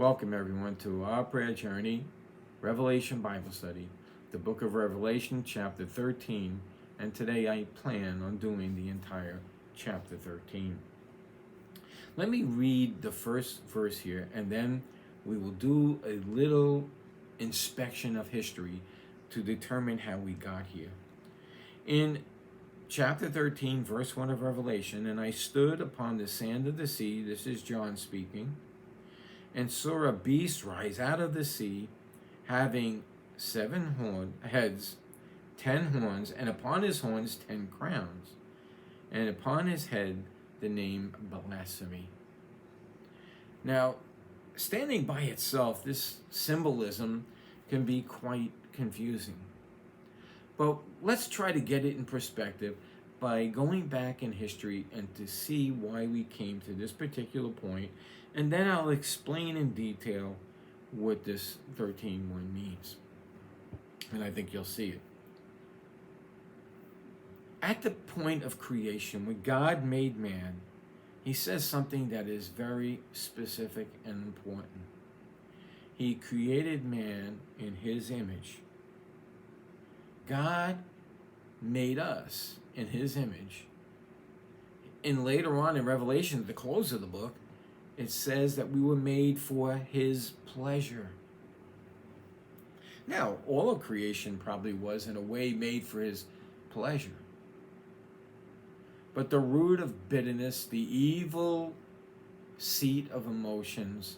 Welcome, everyone, to our prayer journey, Revelation Bible Study, the book of Revelation, chapter 13. And today I plan on doing the entire chapter 13. Let me read the first verse here, and then we will do a little inspection of history to determine how we got here. In chapter 13, verse 1 of Revelation, and I stood upon the sand of the sea, this is John speaking, and saw a beast rise out of the sea, having 7 heads, 10 horns, and upon his horns 10 crowns, and upon his head the name blasphemy. Now, standing by itself, this symbolism can be quite confusing. But let's try to get it in perspective by going back in history and to see why we came to this particular point, and then I'll explain in detail what this 13:1 means. And I think you'll see it. At the point of creation, when God made man, he says something that is very specific and important. He created man in his image. God made us in his image. And later on in Revelation, at the close of the book, it says that we were made for his pleasure. Now, all of creation probably was in a way made for his pleasure. But the root of bitterness, the evil seat of emotions,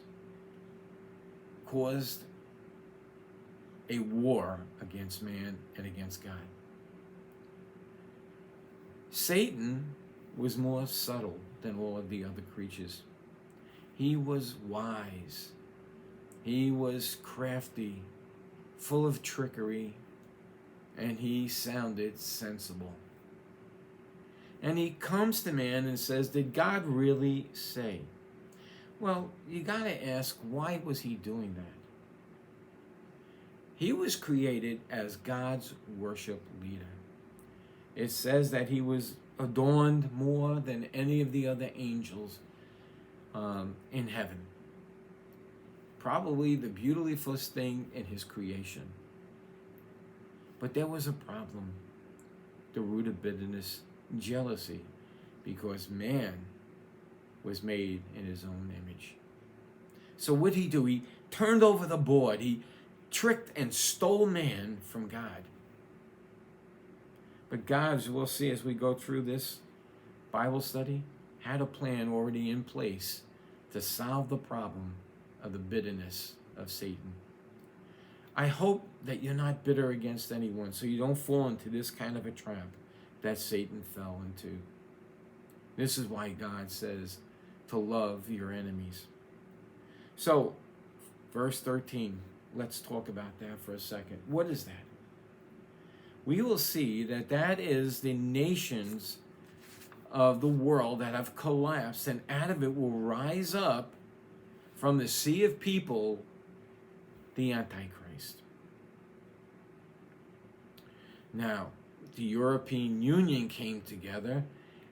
caused a war against man and against God. Satan was more subtle than all of the other creatures. He was wise. He was crafty, full of trickery, and he sounded sensible. And he comes to man and says, did God really say? Well, you got to ask, why was he doing that? He was created as God's worship leader. It says that he was adorned more than any of the other angels in heaven. Probably the beautifulest thing in his creation. But there was a problem. The root of bitterness, jealousy, because man was made in his own image. So what did he do? He turned over the board. He tricked and stole man from God. But God, as we'll see as we go through this Bible study, had a plan already in place to solve the problem of the bitterness of Satan. I hope that you're not bitter against anyone, so you don't fall into this kind of a trap that Satan fell into. This is why God says to love your enemies. So, verse 13, let's talk about that for a second. What is that? We will see that that is the nations of the world that have collapsed, and out of it will rise up from the sea of people the Antichrist. Now, the European Union came together,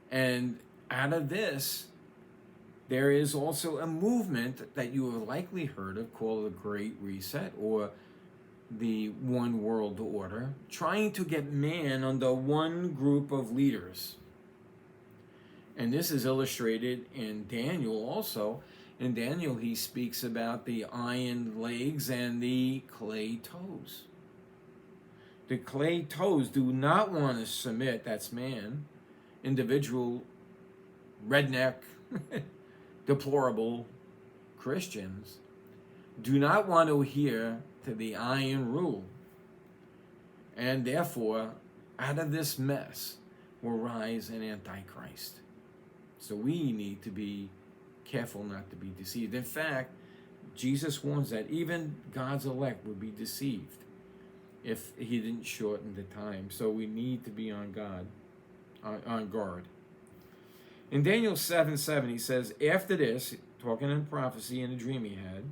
and out of this, there is also a movement that you have likely heard of called the Great Reset, or the One World Order, trying to get man under one group of leaders. And this is illustrated in Daniel also. In Daniel, he speaks about the iron legs and the clay toes. The clay toes do not want to submit, that's man, individual, redneck, deplorable Christians, do not want to adhere to the iron rule. And therefore, out of this mess will rise an Antichrist. So we need to be careful not to be deceived. In fact, Jesus warns that even God's elect would be deceived if he didn't shorten the time. So we need to be on guard. In Daniel 7:7, he says, after this, talking in prophecy in a dream he had,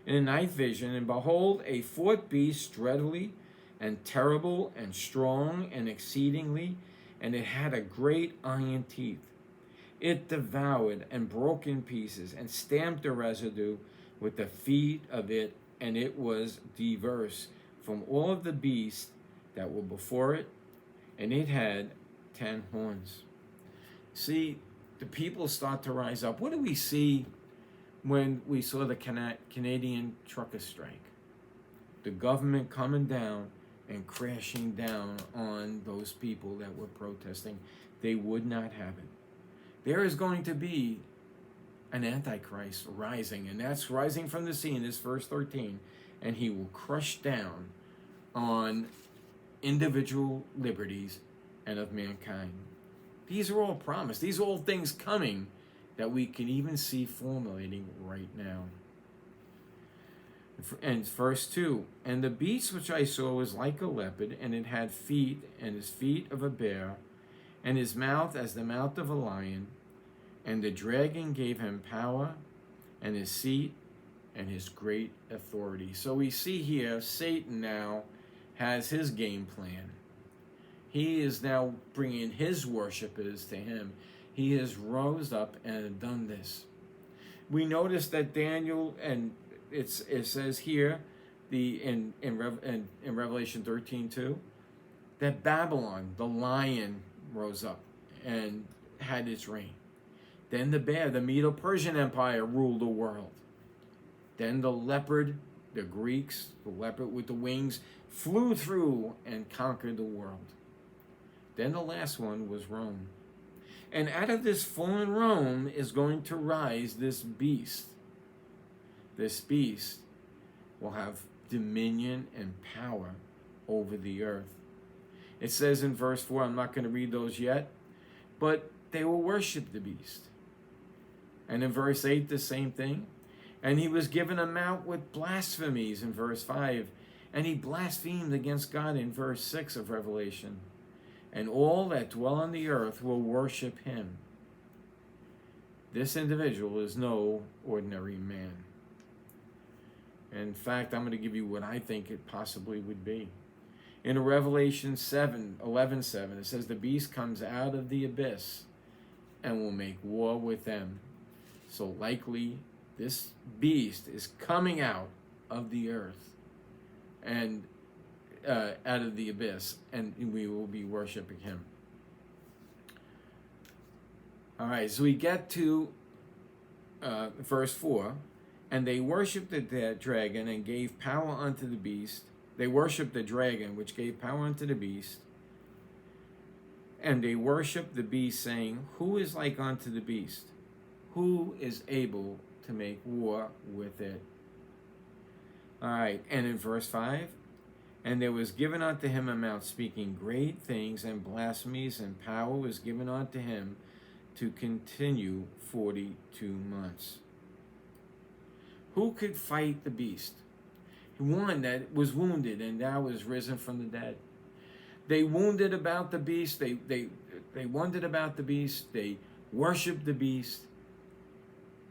in a night vision, and behold, a fourth beast, dreadfully and terrible and strong and exceedingly, and it had a great iron teeth. It devoured and broke in pieces and stamped the residue with the feet of it, and it was diverse from all of the beasts that were before it, and it had 10 horns. See, the people start to rise up. What do we see when we saw the Canadian trucker strike? The government coming down and crashing down on those people that were protesting. They would not have it. There is going to be an Antichrist rising, and that's rising from the sea in this verse 13, and he will crush down on individual liberties and of mankind. These are all promised. These are all things coming that we can even see formulating right now. And verse 2, and the beast which I saw was like a leopard, and it had feet, and his feet of a bear, and his mouth as the mouth of a lion. And the dragon gave him power, and his seat, and his great authority. So we see here, Satan now has his game plan. He is now bringing his worshipers to him. He has rose up and done this. We notice that Daniel, and it says here, in Revelation 13:2, that Babylon, the lion, rose up and had its reign. Then the bear, the Medo-Persian Empire, ruled the world. Then the leopard, the Greeks, the leopard with the wings, flew through and conquered the world. Then the last one was Rome. And out of this fallen Rome is going to rise this beast. This beast will have dominion and power over the earth. It says in verse 4, I'm not going to read those yet, but they will worship the beast. And in verse 8, the same thing. And he was given a mouth with blasphemies in verse 5. And he blasphemed against God in verse 6 of Revelation. And all that dwell on the earth will worship him. This individual is no ordinary man. In fact, I'm going to give you what I think it possibly would be. In Revelation 11:7, it says, the beast comes out of the abyss and will make war with them. So likely this beast is coming out of the earth and out of the abyss, and we will be worshiping him. All right, so we get to verse 4. And they worshipped the dragon and gave power unto the beast. They worshipped the dragon, which gave power unto the beast. And they worshipped the beast, saying, who is like unto the beast? Who is able to make war with it? All right, and in verse 5, and there was given unto him a mouth speaking great things and blasphemies, and power was given unto him to continue 42 months. Who could fight the beast? One that was wounded and now is risen from the dead. They wounded about the beast. They wondered about the beast. They worshiped the beast.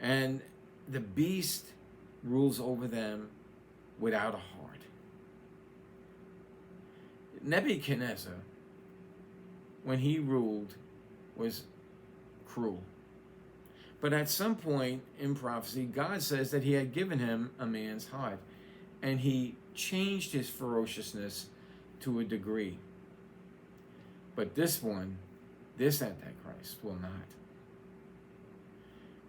And the beast rules over them without a heart. Nebuchadnezzar, when he ruled, was cruel. But at some point in prophecy, God says that he had given him a man's heart. And he changed his ferociousness to a degree. But this Antichrist, will not.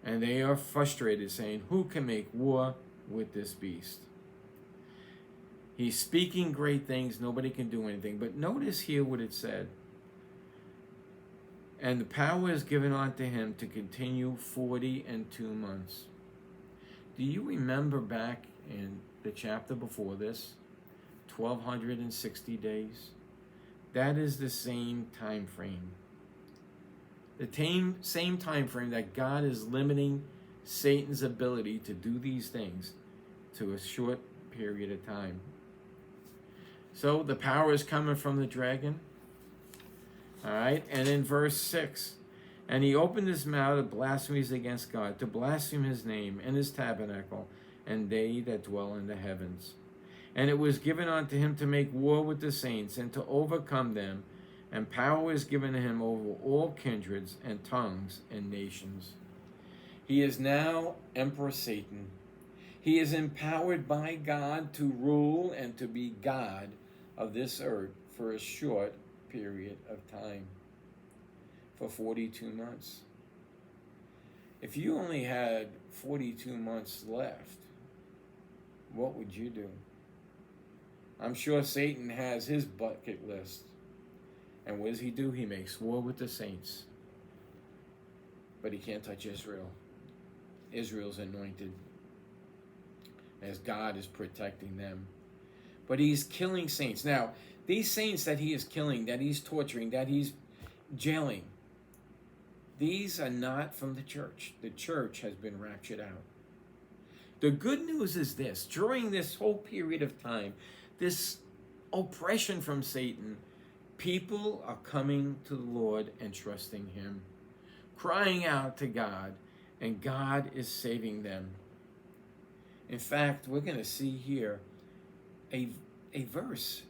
And they are frustrated, saying, who can make war with this beast? He's speaking great things. Nobody can do anything. But notice here what it said. And the power is given unto him to continue 42 months. Do you remember back in the chapter before this? 1,260 days. That is the same time frame. The same time frame that God is limiting Satan's ability to do these things to a short period of time. So the power is coming from the dragon. All right, and in verse 6, and he opened his mouth of blasphemies against God, to blaspheme his name and his tabernacle, and they that dwell in the heavens. And it was given unto him to make war with the saints, and to overcome them, and power was given to him over all kindreds and tongues and nations. He is now Emperor Satan. He is empowered by God to rule and to be God of this earth for a short period of time, for 42 months. If you only had 42 months left, what would you do? I'm sure Satan has his bucket list. And what does he do? He makes war with the saints. But he can't touch Israel. Israel's anointed, as God is protecting them. But he's killing saints. Now, these saints that he is killing, that he's torturing, that he's jailing, these are not from the church. The church has been raptured out. The good news is this: during this whole period of time, this oppression from Satan, people are coming to the Lord and trusting him, crying out to God, and God is saving them. In fact, we're going to see here a verse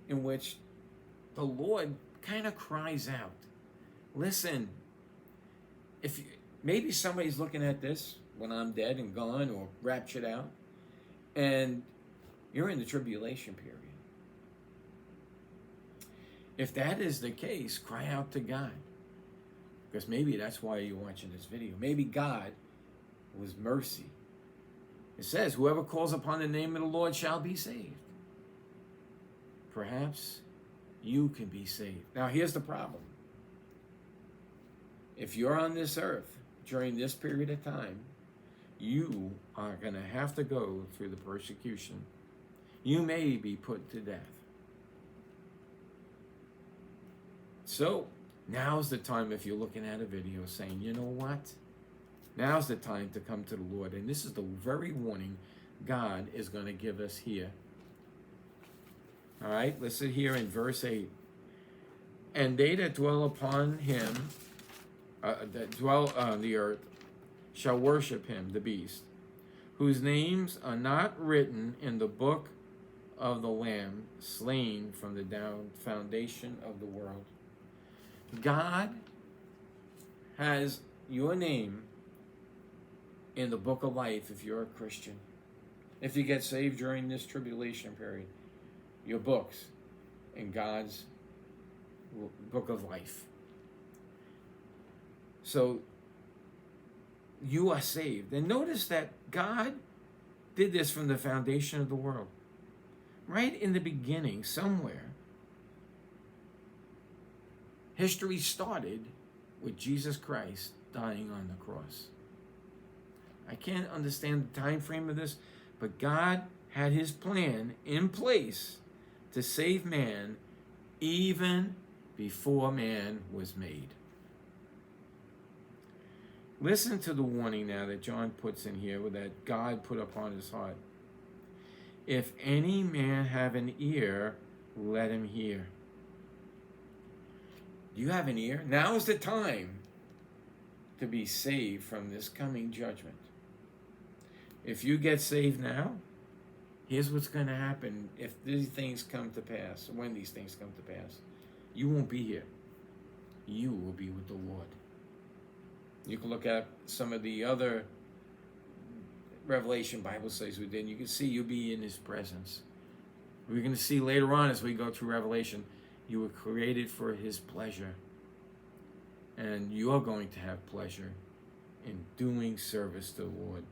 in which the Lord kind of cries out. Listen, maybe somebody's looking at this when I'm dead and gone or raptured out, and you're in the tribulation period. If that is the case, cry out to God. Because maybe that's why you're watching this video. Maybe God was mercy. It says, whoever calls upon the name of the Lord shall be saved. Perhaps you can be saved. Now, here's the problem. If you're on this earth during this period of time, you are going to have to go through the persecution. You may be put to death. So, now's the time, if you're looking at a video saying, you know what? Now's the time to come to the Lord. And this is the very warning God is going to give us here. All right, listen here in verse 8. And they that dwell upon him, that dwell on the earth, shall worship him, the beast, whose names are not written in the book of the Lamb, slain from the foundation of the world. God has your name in the book of life if you're a Christian. If you get saved during this tribulation period, your books in God's book of life. So you are saved. And notice that God did this from the foundation of the world. Right in the beginning, somewhere, history started with Jesus Christ dying on the cross. I can't understand the time frame of this, but God had his plan in place to save man even before man was made. Listen to the warning now that John puts in here, that God put upon his heart. If any man have an ear, let him hear. Do you have an ear? Now is the time to be saved from this coming judgment. If you get saved now, here's what's going to happen if these things come to pass, when these things come to pass. You won't be here. You will be with the Lord. You can look at some of the other Revelation Bible studies we did, and you can see you'll be in his presence. We're going to see later on as we go through Revelation, you were created for his pleasure. And you're going to have pleasure in doing service to the Lord.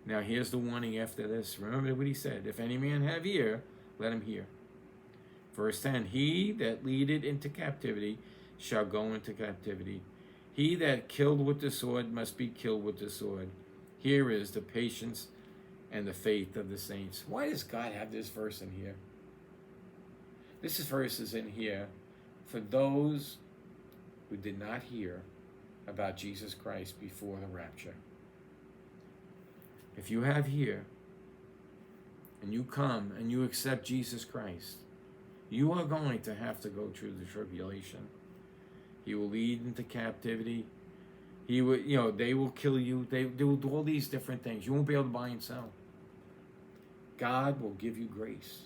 Now here's the warning after this. Remember what he said. If any man have ear, let him hear. Verse 10, he that leadeth into captivity shall go into captivity. He that killed with the sword must be killed with the sword. Here is the patience and the faith of the saints. Why does God have this verse in here? This verse is in here for those who did not hear about Jesus Christ before the rapture. If you have here, and you come and you accept Jesus Christ, you are going to have to go through the tribulation. He will lead into captivity. He will, they will kill you. They will do all these different things. You won't be able to buy and sell. God will give you grace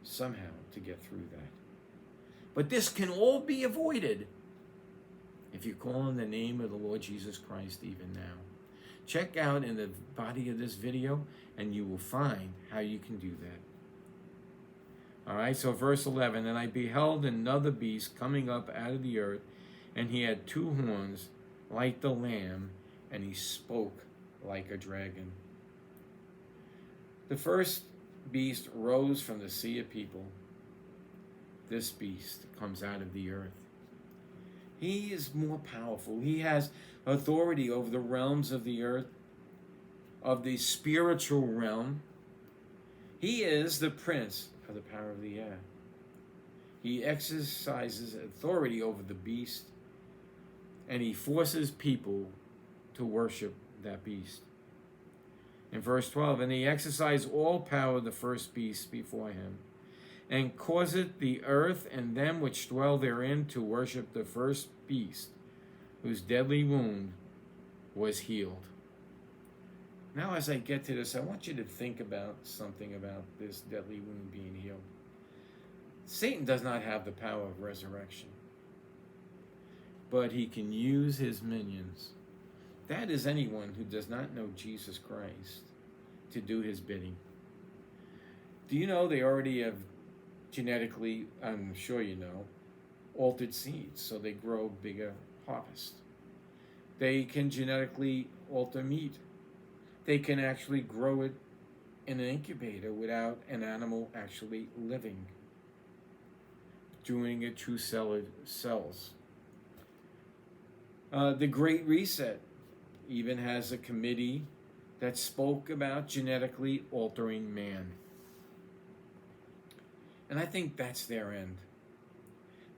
somehow to get through that. But this can all be avoided if you call on the name of the Lord Jesus Christ even now. Check out in the body of this video and you will find how you can do that. All right, so verse 11, and I beheld another beast coming up out of the earth, and he had two horns like the lamb, and he spoke like a dragon. The first beast rose from the sea of people. This beast comes out of the earth. He is more powerful. He has authority over the realms of the earth, of the spiritual realm. He is the prince of the power of the air. He exercises authority over the beast, and he forces people to worship that beast. In verse 12, and he exercised all power of the first beast before him, and causeth the earth and them which dwell therein to worship the first beast, whose deadly wound was healed. Now, as I get to this, I want you to think about something about this deadly wound being healed. Satan does not have the power of resurrection, but he can use his minions. That is anyone who does not know Jesus Christ to do his bidding. Do you know they already have genetically, I'm sure you know, altered seeds so they grow bigger harvest? They can genetically alter meat. They can actually grow it in an incubator without an animal actually living, doing it through cells. The Great Reset even has a committee that spoke about genetically altering man. And I think that's their end.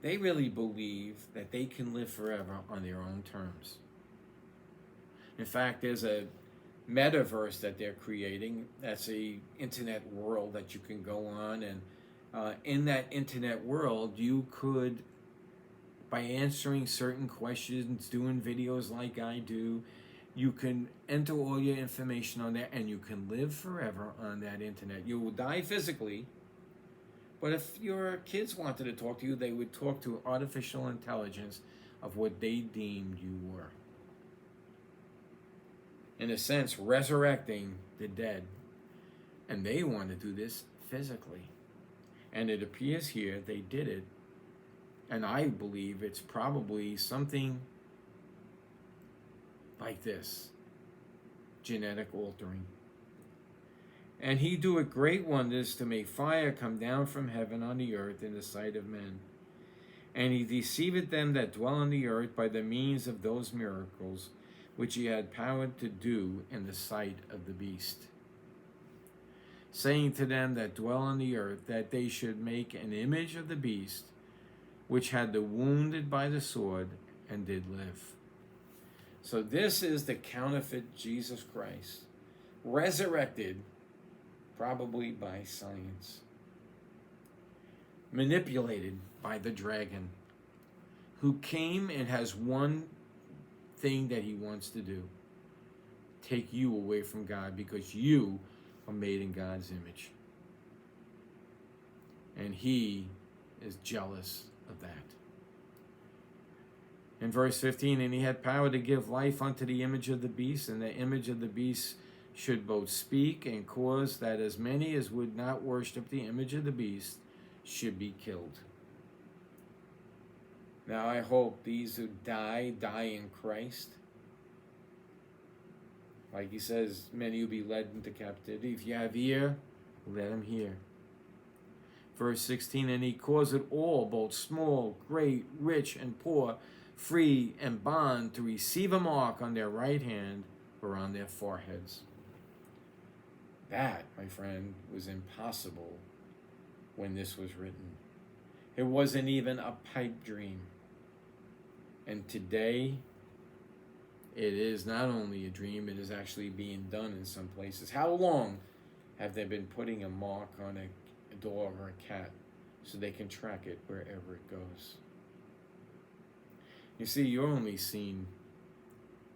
They really believe that they can live forever on their own terms. In fact, there's a metaverse that they're creating. That's a internet world that you can go on, and in that internet world, you could, by answering certain questions, doing videos like I do, you can enter all your information on there, and you can live forever on that internet. You will die physically, but if your kids wanted to talk to you, they would talk to artificial intelligence of what they deemed you were. In a sense, resurrecting the dead. And they want to do this physically. And it appears here they did it. And I believe it's probably something like this. Genetic altering. And he doeth great wonders to make fire come down from heaven on the earth in the sight of men. And he deceiveth them that dwell on the earth by the means of those miracles, which he had power to do in the sight of the beast, saying to them that dwell on the earth that they should make an image of the beast, which had the wounded by the sword and did live. So this is the counterfeit Jesus Christ, resurrected probably by science, manipulated by the dragon, who came and has one thing that he wants to do: take you away from God, because you are made in God's image. And he is jealous of that. In verse 15, and he had power to give life unto the image of the beast, and the image of the beast should both speak and cause that as many as would not worship the image of the beast should be killed. Now I hope these who die in Christ. Like he says, many will be led into captivity. If you have ear, let them hear. Verse 16, and he caused all, both small, great, rich, and poor, free and bond, to receive a mark on their right hand or on their foreheads. That, my friend, was impossible when this was written. It wasn't even a pipe dream. And today, it is not only a dream, it is actually being done in some places. How long have they been putting a mark on a dog or a cat so they can track it wherever it goes? You see, you're only seen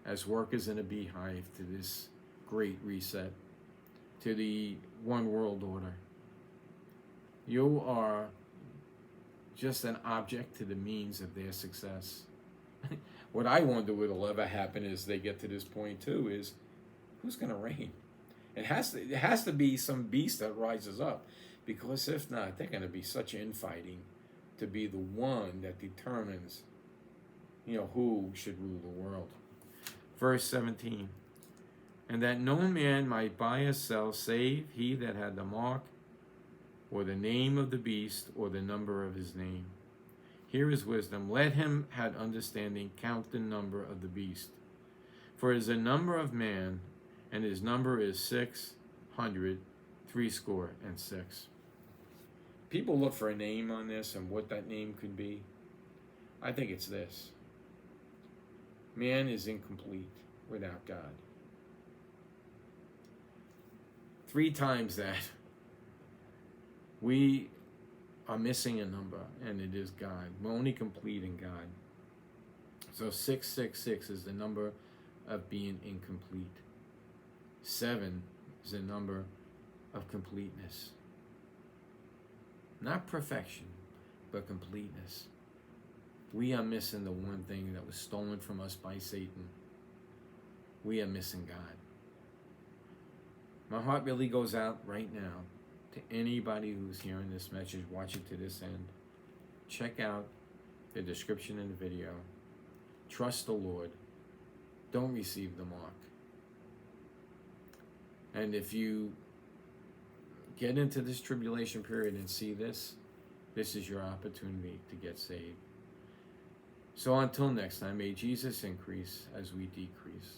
as workers in a beehive to this great reset, to the one world order. You are just an object to the means of their success. What I wonder will ever happen is they get to this point too, is who's going to reign? It has to be some beast that rises up, because if not, they're going to be such infighting to be the one that determines, who should rule the world. Verse 17, and that no man might buy or sell save he that had the mark, or the name of the beast, or the number of his name. Here is wisdom. Let him had understanding count the number of the beast. For it is a number of man, and his number is 666. People look for a name on this and what that name could be. I think it's this. Man is incomplete without God. 3 times that we are missing a number, and it is God. We're only complete in God. So 666 is the number of being incomplete. 7 is the number of completeness. Not perfection, but completeness. We are missing the one thing that was stolen from us by Satan. We are missing God. My heart really goes out right now to anybody who's hearing this message, watching to this end. Check out the description in the video. Trust the Lord. Don't receive the mark. And if you get into this tribulation period and see this, this is your opportunity to get saved. So until next time, may Jesus increase as we decrease.